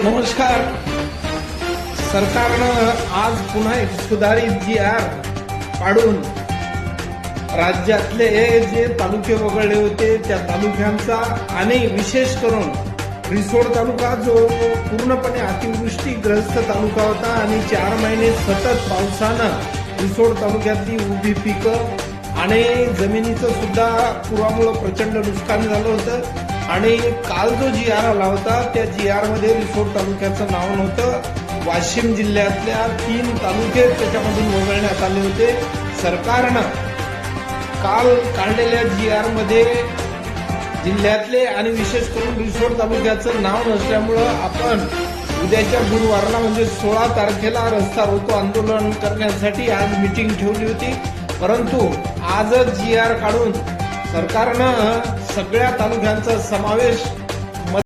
नमस्कार. सरकारनं आज पुन्हा एक सुधारित GR काढून राज्यातले जे तालुके वगळले होते त्या तालुक्यांचा आणि विशेष करून रिसोड तालुका जो पूर्णपणे अतिवृष्टीग्रस्त तालुका होता आणि 4 महिने सतत पावसानं रिसोड तालुक्यातली उभी पिकं आणि जमिनीचं सुद्धा पुरामुळे प्रचंड नुकसान झालं होतं. आणि काल जो GR आला होता त्या GR मध्ये रिसोड तालुक्याचं नाव नव्हतं. वाशिम जिल्ह्यातल्या 3 तालुके त्याच्यामधून वगळण्यात आले होते. सरकारनं काल काढलेल्या GR मध्ये जिल्ह्यातले आणि विशेष करून रिसोड तालुक्याचं नाव नसल्यामुळं आपण उद्याच्या गुरुवारला म्हणजे 16 तारखेला रस्ता रोको आंदोलन करण्यासाठी आज मीटिंग ठेवली होती. परंतु आजच GR काढून सरकारनं सगळ्या तालुक्यांचा समावेश